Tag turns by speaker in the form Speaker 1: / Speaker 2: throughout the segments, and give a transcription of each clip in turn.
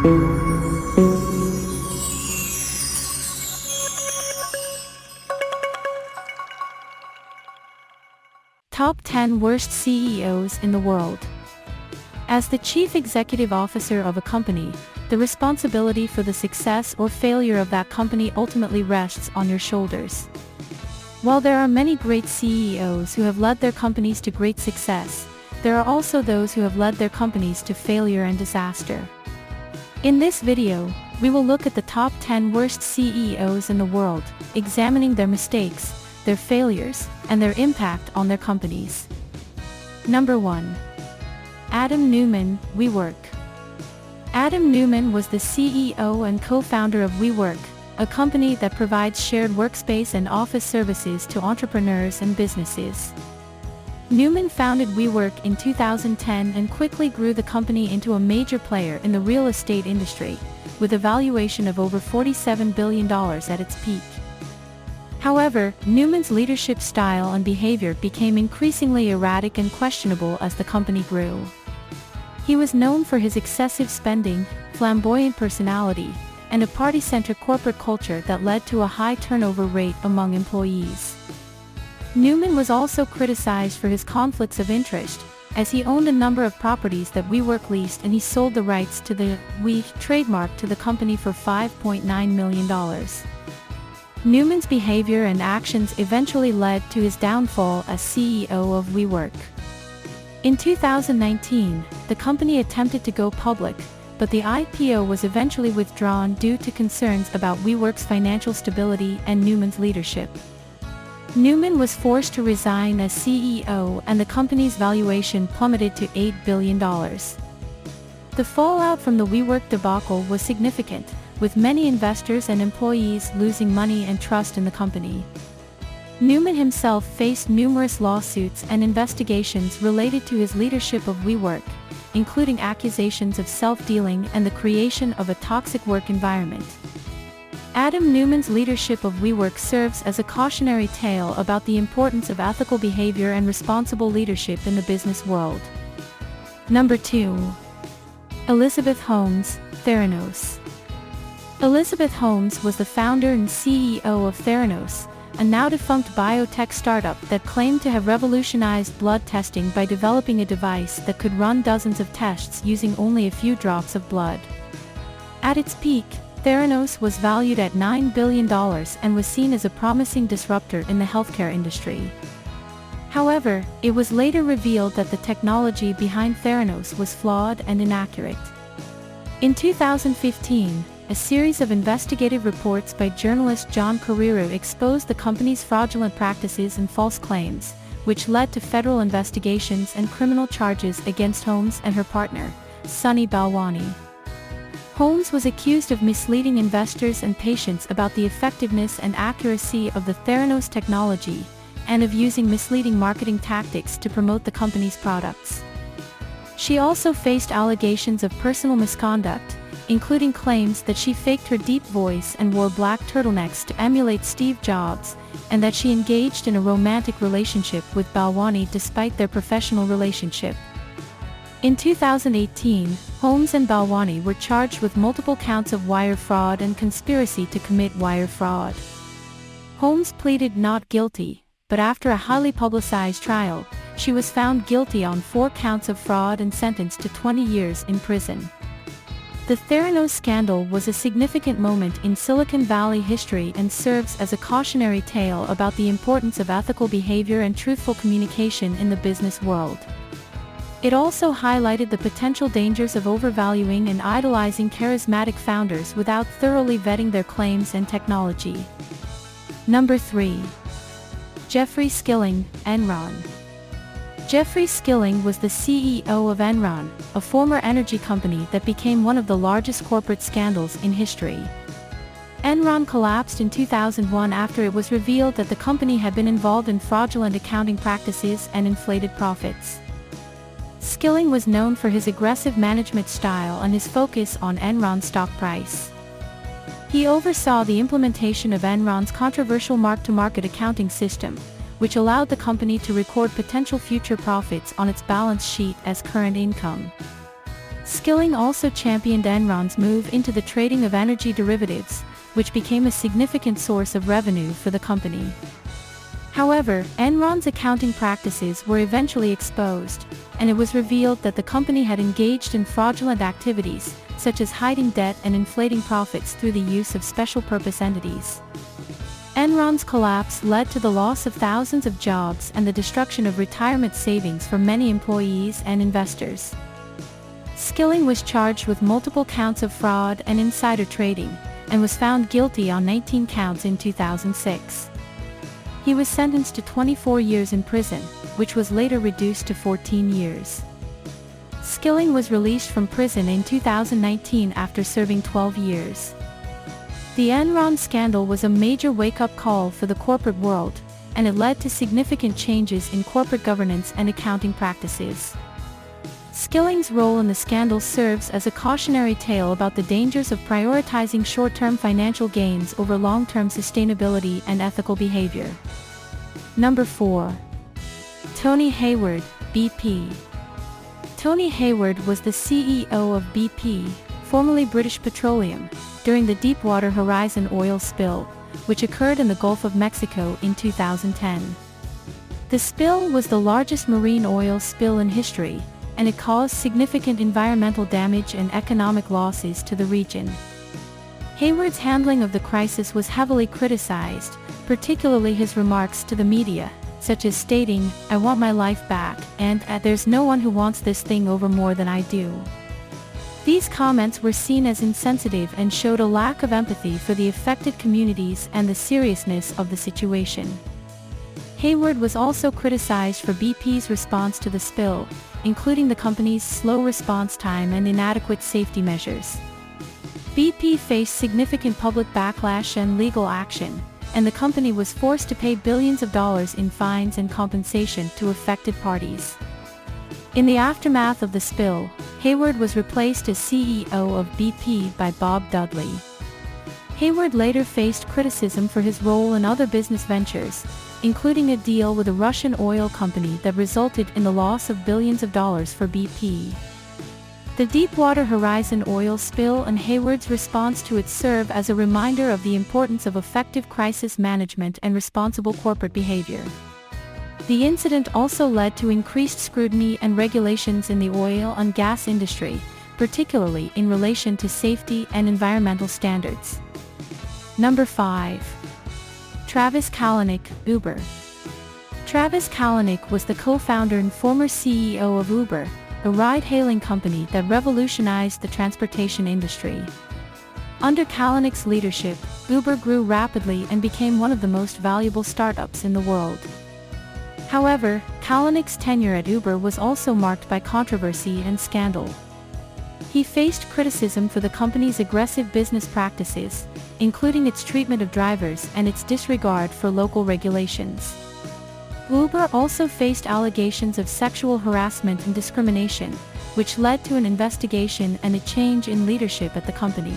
Speaker 1: Top 10 Worst CEOs in the World. As the chief executive officer of a company, the responsibility for the success or failure of that company ultimately rests on your shoulders. While there are many great CEOs who have led their companies to great success, there are also those who have led their companies to failure and disaster. In this video, we will look at the top 10 worst CEOs in the world, examining their mistakes, their failures, and their impact on their companies. Number 1. Adam Neumann, WeWork. Adam Neumann was the CEO and co-founder of WeWork, a company that provides shared workspace and office services to entrepreneurs and businesses. Neumann founded WeWork in 2010 and quickly grew the company into a major player in the real estate industry, with a valuation of over $47 billion at its peak. However, Neumann's leadership style and behavior became increasingly erratic and questionable as the company grew. He was known for his excessive spending, flamboyant personality, and a party-centric corporate culture that led to a high turnover rate among employees. Neumann was also criticized for his conflicts of interest, as he owned a number of properties that WeWork leased and he sold the rights to the We trademark to the company for $5.9 million. Neumann's behavior and actions eventually led to his downfall as CEO of WeWork. In 2019, the company attempted to go public, but the IPO was eventually withdrawn due to concerns about WeWork's financial stability and Neumann's leadership. Neumann was forced to resign as CEO and the company's valuation plummeted to $8 billion. The fallout from the WeWork debacle was significant, with many investors and employees losing money and trust in the company. Neumann himself faced numerous lawsuits and investigations related to his leadership of WeWork, including accusations of self-dealing and the creation of a toxic work environment. Adam Neumann's leadership of WeWork serves as a cautionary tale about the importance of ethical behavior and responsible leadership in the business world. Number 2. Elizabeth Holmes, Theranos. Elizabeth Holmes was the founder and CEO of Theranos, a now-defunct biotech startup that claimed to have revolutionized blood testing by developing a device that could run dozens of tests using only a few drops of blood. At its peak, Theranos was valued at $9 billion and was seen as a promising disruptor in the healthcare industry. However, it was later revealed that the technology behind Theranos was flawed and inaccurate. In 2015, a series of investigative reports by journalist John Carreiro exposed the company's fraudulent practices and false claims, which led to federal investigations and criminal charges against Holmes and her partner, Sunny Balwani. Holmes was accused of misleading investors and patients about the effectiveness and accuracy of the Theranos technology, and of using misleading marketing tactics to promote the company's products. She also faced allegations of personal misconduct, including claims that she faked her deep voice and wore black turtlenecks to emulate Steve Jobs, and that she engaged in a romantic relationship with Balwani despite their professional relationship. In 2018, Holmes and Balwani were charged with multiple counts of wire fraud and conspiracy to commit wire fraud. Holmes pleaded not guilty, but after a highly publicized trial, she was found guilty on 4 counts of fraud and sentenced to 20 years in prison. The Theranos scandal was a significant moment in Silicon Valley history and serves as a cautionary tale about the importance of ethical behavior and truthful communication in the business world. It also highlighted the potential dangers of overvaluing and idolizing charismatic founders without thoroughly vetting their claims and technology. Number 3. Jeffrey Skilling, Enron. Jeffrey Skilling was the CEO of Enron, a former energy company that became one of the largest corporate scandals in history. Enron collapsed in 2001 after it was revealed that the company had been involved in fraudulent accounting practices and inflated profits. Skilling was known for his aggressive management style and his focus on Enron's stock price. He oversaw the implementation of Enron's controversial mark-to-market accounting system, which allowed the company to record potential future profits on its balance sheet as current income. Skilling also championed Enron's move into the trading of energy derivatives, which became a significant source of revenue for the company. However, Enron's accounting practices were eventually exposed, and it was revealed that the company had engaged in fraudulent activities, such as hiding debt and inflating profits through the use of special-purpose entities. Enron's collapse led to the loss of thousands of jobs and the destruction of retirement savings for many employees and investors. Skilling was charged with multiple counts of fraud and insider trading, and was found guilty on 19 counts in 2006. He was sentenced to 24 years in prison, which was later reduced to 14 years. Skilling was released from prison in 2019 after serving 12 years. The Enron scandal was a major wake-up call for the corporate world, and it led to significant changes in corporate governance and accounting practices. Skilling's role in the scandal serves as a cautionary tale about the dangers of prioritizing short-term financial gains over long-term sustainability and ethical behavior. Number 4. Tony Hayward, BP. Tony Hayward was the CEO of BP, formerly British Petroleum, during the Deepwater Horizon oil spill, which occurred in the Gulf of Mexico in 2010. The spill was the largest marine oil spill in history, and it caused significant environmental damage and economic losses to the region. Hayward's handling of the crisis was heavily criticized, particularly his remarks to the media, such as stating, "I want my life back," and "There's no one who wants this thing over more than I do." These comments were seen as insensitive and showed a lack of empathy for the affected communities and the seriousness of the situation. Hayward was also criticized for BP's response to the spill, including the company's slow response time and inadequate safety measures. BP faced significant public backlash and legal action, and the company was forced to pay billions of dollars in fines and compensation to affected parties. In the aftermath of the spill, Hayward was replaced as CEO of BP by Bob Dudley. Hayward later faced criticism for his role in other business ventures, including a deal with a Russian oil company that resulted in the loss of billions of dollars for BP. The Deepwater Horizon oil spill and Hayward's response to it serve as a reminder of the importance of effective crisis management and responsible corporate behavior. The incident also led to increased scrutiny and regulations in the oil and gas industry, particularly in relation to safety and environmental standards. Number 5. Travis Kalanick, Uber. Travis Kalanick was the co-founder and former CEO of Uber, a ride-hailing company that revolutionized the transportation industry. Under Kalanick's leadership, Uber grew rapidly and became one of the most valuable startups in the world. However, Kalanick's tenure at Uber was also marked by controversy and scandal. He faced criticism for the company's aggressive business practices, including its treatment of drivers and its disregard for local regulations. Uber also faced allegations of sexual harassment and discrimination, which led to an investigation and a change in leadership at the company.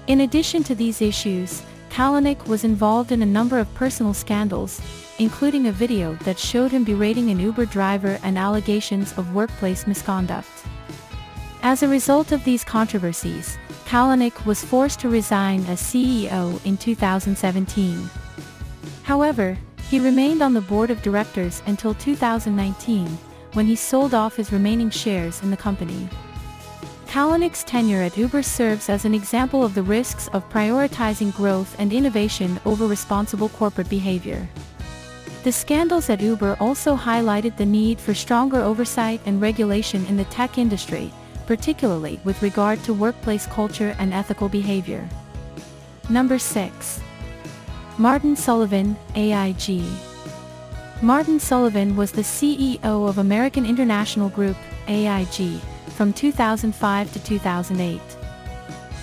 Speaker 1: In addition to these issues, Kalanick was involved in a number of personal scandals, including a video that showed him berating an Uber driver and allegations of workplace misconduct. As a result of these controversies, Kalanick was forced to resign as CEO in 2017. However, he remained on the board of directors until 2019, when he sold off his remaining shares in the company. Kalanick's tenure at Uber serves as an example of the risks of prioritizing growth and innovation over responsible corporate behavior. The scandals at Uber also highlighted the need for stronger oversight and regulation in the tech industry, particularly with regard to workplace culture and ethical behavior. Number 6. Martin Sullivan, AIG. Martin Sullivan was the CEO of American International Group, AIG, from 2005 to 2008.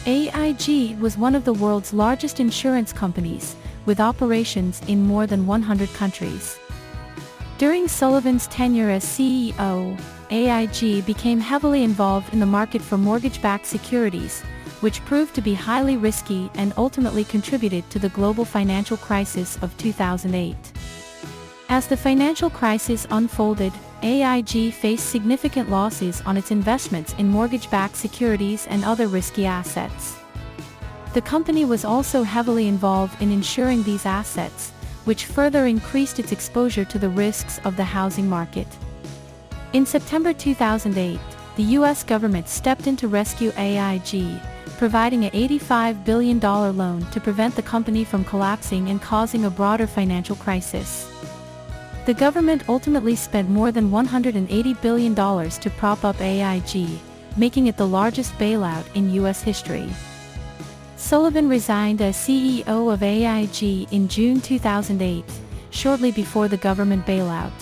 Speaker 1: AIG was one of the world's largest insurance companies, with operations in more than 100 countries. During Sullivan's tenure as CEO, AIG became heavily involved in the market for mortgage-backed securities, which proved to be highly risky and ultimately contributed to the global financial crisis of 2008. As the financial crisis unfolded, AIG faced significant losses on its investments in mortgage-backed securities and other risky assets. The company was also heavily involved in insuring these assets, which further increased its exposure to the risks of the housing market. In September 2008, the U.S. government stepped in to rescue AIG, providing an $85 billion loan to prevent the company from collapsing and causing a broader financial crisis. The government ultimately spent more than $180 billion to prop up AIG, making it the largest bailout in U.S. history. Sullivan resigned as CEO of AIG in June 2008, shortly before the government bailout.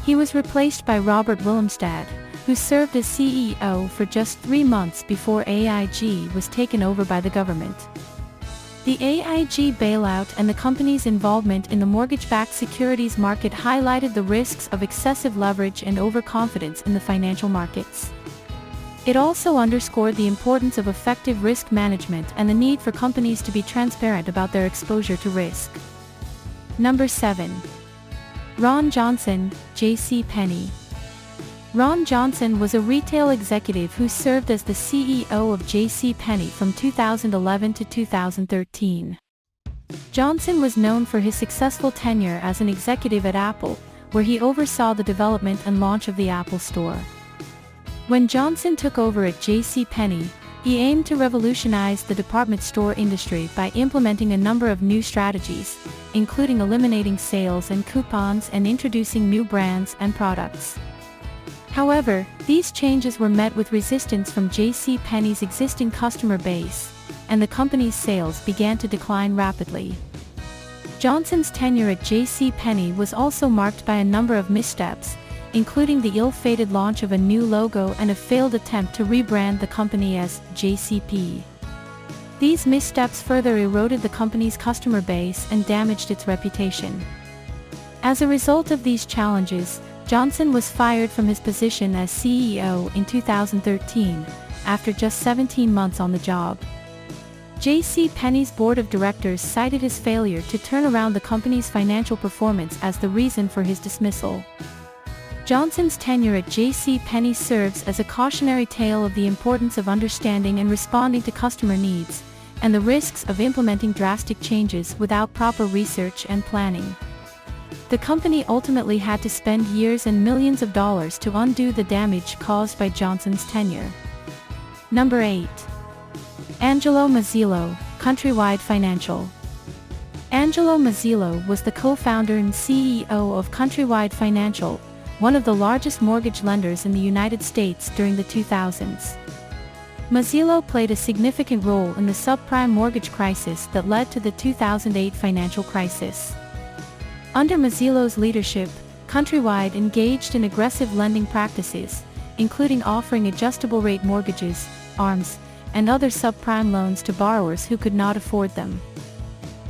Speaker 1: He was replaced by Robert Willemstad, who served as CEO for just 3 months before AIG was taken over by the government. The AIG bailout and the company's involvement in the mortgage-backed securities market highlighted the risks of excessive leverage and overconfidence in the financial markets. It also underscored the importance of effective risk management and the need for companies to be transparent about their exposure to risk. Number 7. Ron Johnson, J.C. Penney. Ron Johnson was a retail executive who served as the CEO of J.C. Penney from 2011 to 2013. Johnson was known for his successful tenure as an executive at Apple, where he oversaw the development and launch of the Apple Store. When Johnson took over at J.C. Penney, he aimed to revolutionize the department store industry by implementing a number of new strategies, including eliminating sales and coupons and introducing new brands and products. However, these changes were met with resistance from J.C. Penney's existing customer base, and the company's sales began to decline rapidly. Johnson's tenure at J.C. Penney was also marked by a number of missteps, including the ill-fated launch of a new logo and a failed attempt to rebrand the company as JCP. These missteps further eroded the company's customer base and damaged its reputation. As a result of these challenges, Johnson was fired from his position as CEO in 2013, after just 17 months on the job. J.C. Penney's board of directors cited his failure to turn around the company's financial performance as the reason for his dismissal. Johnson's tenure at J.C. Penney serves as a cautionary tale of the importance of understanding and responding to customer needs, and the risks of implementing drastic changes without proper research and planning. The company ultimately had to spend years and millions of dollars to undo the damage caused by Johnson's tenure. Number 8. Angelo Mozilo, Countrywide Financial. Angelo Mozilo was the co-founder and CEO of Countrywide Financial, one of the largest mortgage lenders in the United States during the 2000s. Mozilo played a significant role in the subprime mortgage crisis that led to the 2008 financial crisis. Under Mozilo's leadership, Countrywide engaged in aggressive lending practices, including offering adjustable-rate mortgages, ARMs, and other subprime loans to borrowers who could not afford them.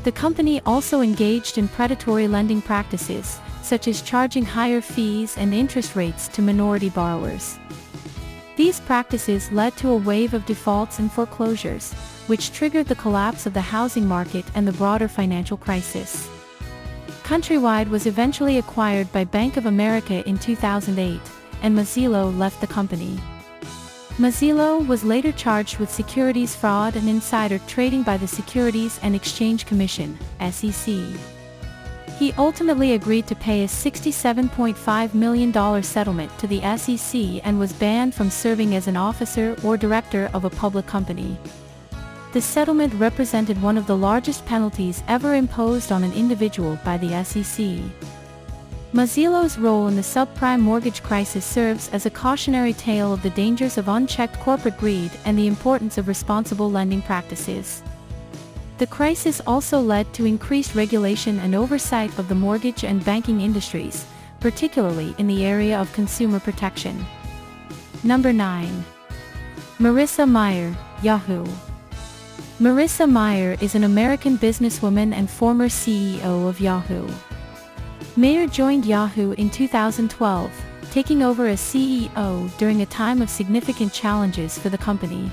Speaker 1: The company also engaged in predatory lending practices, such as charging higher fees and interest rates to minority borrowers. These practices led to a wave of defaults and foreclosures, which triggered the collapse of the housing market and the broader financial crisis. Countrywide was eventually acquired by Bank of America in 2008, and Mozilo left the company. Mozilo was later charged with securities fraud and insider trading by the Securities and Exchange Commission, SEC. He ultimately agreed to pay a $67.5 million settlement to the SEC and was banned from serving as an officer or director of a public company. The settlement represented one of the largest penalties ever imposed on an individual by the SEC. Mozilo's role in the subprime mortgage crisis serves as a cautionary tale of the dangers of unchecked corporate greed and the importance of responsible lending practices. The crisis also led to increased regulation and oversight of the mortgage and banking industries, particularly in the area of consumer protection. Number 9. Marissa Mayer, Yahoo. Marissa Mayer is an American businesswoman and former CEO of Yahoo. Mayer joined Yahoo in 2012, taking over as CEO during a time of significant challenges for the company.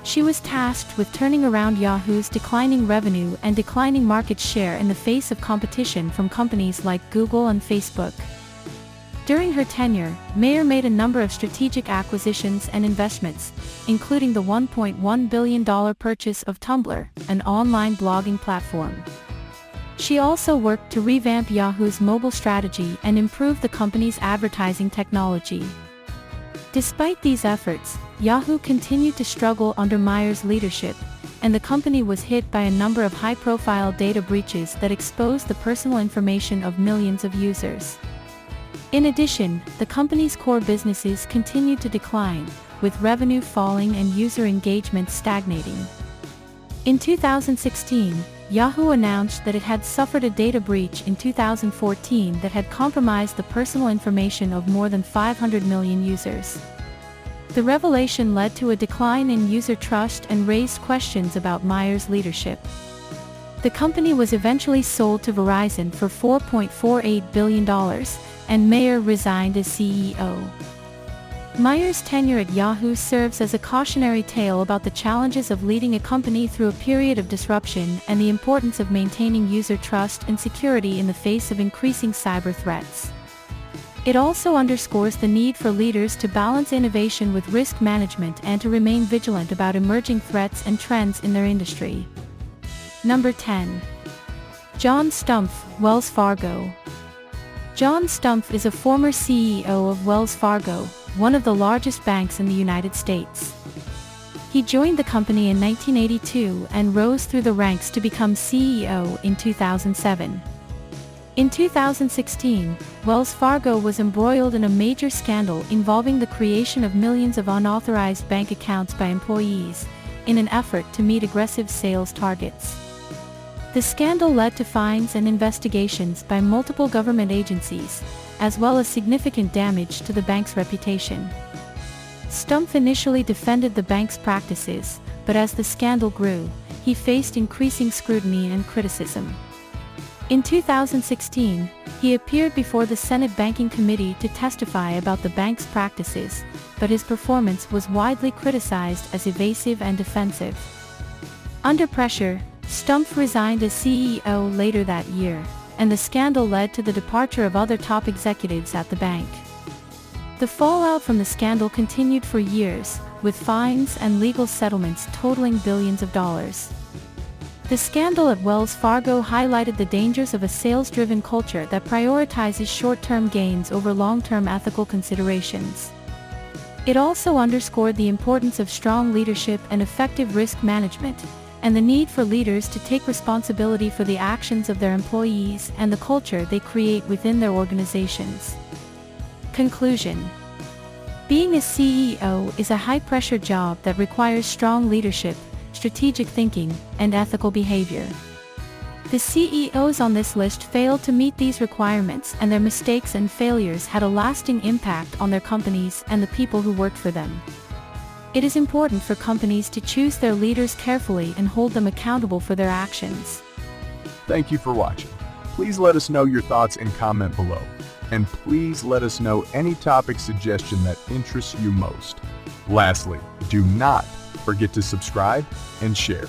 Speaker 1: She was tasked with turning around Yahoo's declining revenue and declining market share in the face of competition from companies like Google and Facebook. During her tenure, Mayer made a number of strategic acquisitions and investments, including the $1.1 billion purchase of Tumblr, an online blogging platform. She also worked to revamp Yahoo's mobile strategy and improve the company's advertising technology. Despite these efforts, Yahoo continued to struggle under Mayer's leadership, and the company was hit by a number of high-profile data breaches that exposed the personal information of millions of users. In addition, the company's core businesses continued to decline, with revenue falling and user engagement stagnating. In 2016, Yahoo announced that it had suffered a data breach in 2014 that had compromised the personal information of more than 500 million users. The revelation led to a decline in user trust and raised questions about Mayer's leadership. The company was eventually sold to Verizon for $4.48 billion, and Mayer resigned as CEO. Mayer's tenure at Yahoo serves as a cautionary tale about the challenges of leading a company through a period of disruption and the importance of maintaining user trust and security in the face of increasing cyber threats. It also underscores the need for leaders to balance innovation with risk management and to remain vigilant about emerging threats and trends in their industry. Number 10. John Stumpf, Wells Fargo. John Stumpf is a former CEO of Wells Fargo, one of the largest banks in the United States. He joined the company in 1982 and rose through the ranks to become CEO in 2007. In 2016, Wells Fargo was embroiled in a major scandal involving the creation of millions of unauthorized bank accounts by employees, in an effort to meet aggressive sales targets. The scandal led to fines and investigations by multiple government agencies, as well as significant damage to the bank's reputation. Stumpf initially defended the bank's practices, but as the scandal grew, he faced increasing scrutiny and criticism. In 2016, he appeared before the Senate Banking Committee to testify about the bank's practices, but his performance was widely criticized as evasive and defensive. Under pressure, Stumpf resigned as CEO later that year, and the scandal led to the departure of other top executives at the bank. The fallout from the scandal continued for years, with fines and legal settlements totaling billions of dollars. The scandal at Wells Fargo highlighted the dangers of a sales-driven culture that prioritizes short-term gains over long-term ethical considerations. It also underscored the importance of strong leadership and effective risk management, and the need for leaders to take responsibility for the actions of their employees and the culture they create within their organizations. Conclusion. Being a CEO is a high-pressure job that requires strong leadership, strategic thinking, and ethical behavior. The CEOs on this list failed to meet these requirements, and their mistakes and failures had a lasting impact on their companies and the people who worked for them. It is important for companies to choose their leaders carefully and hold them accountable for their actions.
Speaker 2: Thank you for watching. Please let us know your thoughts and comment below. And please let us know any topic suggestion that interests you most. Lastly, do not forget to subscribe and share.